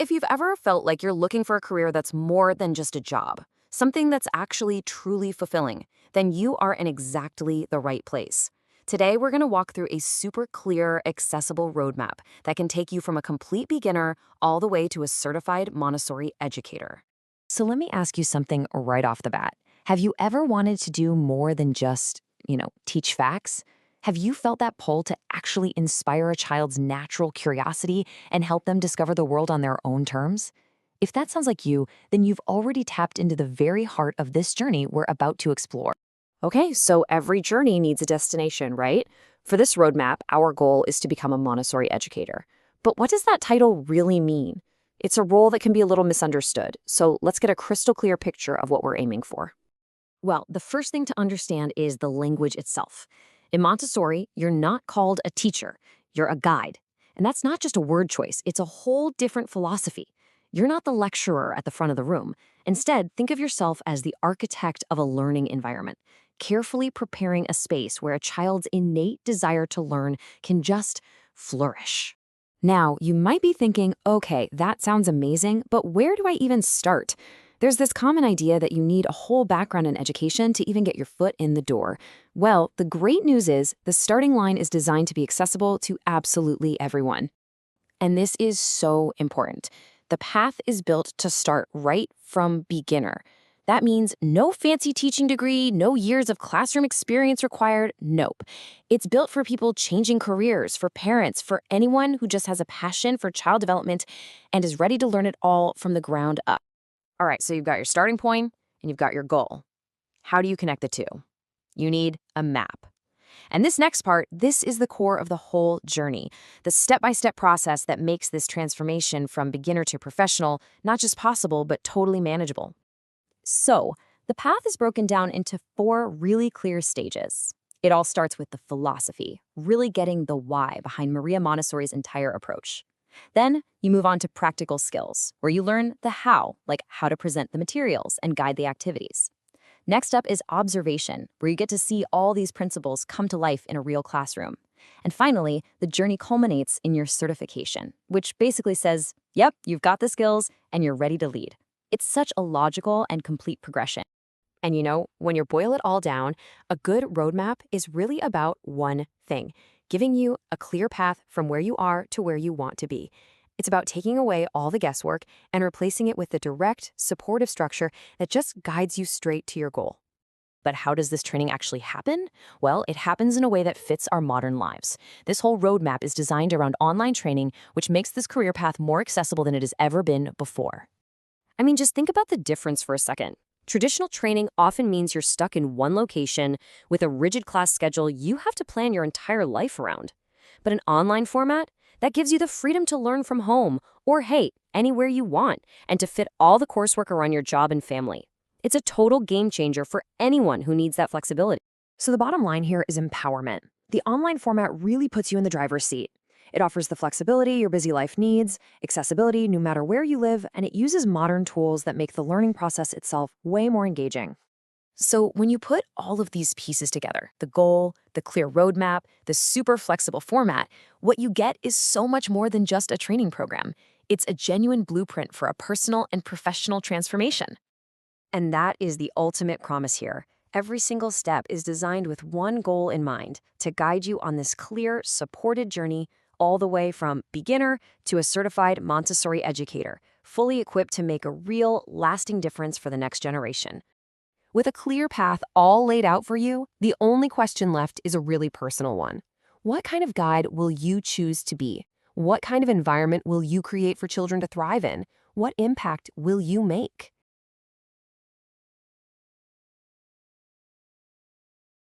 if you've ever felt like you're looking for a career that's more than just a job, something that's actually truly fulfilling, then you are in exactly the right place. Today, we're going to walk through a super clear, accessible roadmap that can take you from a complete beginner all the way to a certified Montessori educator. So let me ask you something right off the bat. Have you ever wanted to do more than just, teach facts? Have you felt that pull to actually inspire a child's natural curiosity and help them discover the world on their own terms? If that sounds like you, then you've already tapped into the very heart of this journey we're about to explore. Okay, so every journey needs a destination, right? For this roadmap, our goal is to become a Montessori educator. But what does that title really mean? It's a role that can be a little misunderstood, so let's get a crystal clear picture of what we're aiming for. Well, the first thing to understand is the language itself. In Montessori, you're not called a teacher, you're a guide. And that's not just a word choice, it's a whole different philosophy. You're not the lecturer at the front of the room. Instead, think of yourself as the architect of a learning environment, carefully preparing a space where a child's innate desire to learn can just flourish. Now, you might be thinking, okay, that sounds amazing, but where do I even start? There's this common idea that you need a whole background in education to even get your foot in the door. Well, the great news is the starting line is designed to be accessible to absolutely everyone. And this is so important. The path is built to start right from beginner. That means no fancy teaching degree, no years of classroom experience required, nope. It's built for people changing careers, for parents, for anyone who just has a passion for child development and is ready to learn it all from the ground up. All right, so you've got your starting point and you've got your goal. How do you connect the two? You need a map. And this next part, this is the core of the whole journey, the step-by-step process that makes this transformation from beginner to professional not just possible, but totally manageable. So, the path is broken down into 4 really clear stages. It all starts with the philosophy, really getting the why behind Maria Montessori's entire approach. Then, you move on to practical skills, where you learn the how, like how to present the materials and guide the activities. Next up is observation, where you get to see all these principles come to life in a real classroom. And finally, the journey culminates in your certification, which basically says, yep, you've got the skills and you're ready to lead. It's such a logical and complete progression. And when you boil it all down, a good roadmap is really about one thing, giving you a clear path from where you are to where you want to be. It's about taking away all the guesswork and replacing it with the direct, supportive structure that just guides you straight to your goal. But how does this training actually happen? Well, it happens in a way that fits our modern lives. This whole roadmap is designed around online training, which makes this career path more accessible than it has ever been before. I mean, just think about the difference for a second. Traditional training often means you're stuck in one location with a rigid class schedule you have to plan your entire life around. But an online format, that gives you the freedom to learn from home or, hey, anywhere you want, and to fit all the coursework around your job and family. It's a total game changer for anyone who needs that flexibility. So the bottom line here is empowerment. The online format really puts you in the driver's seat. It offers the flexibility your busy life needs, accessibility no matter where you live, and it uses modern tools that make the learning process itself way more engaging. So when you put all of these pieces together, the goal, the clear roadmap, the super flexible format, what you get is so much more than just a training program. It's a genuine blueprint for a personal and professional transformation. And that is the ultimate promise here. Every single step is designed with one goal in mind, to guide you on this clear, supported journey all the way from beginner to a certified Montessori educator, fully equipped to make a real, lasting difference for the next generation. With a clear path all laid out for you, the only question left is a really personal one. What kind of guide will you choose to be? What kind of environment will you create for children to thrive in? What impact will you make?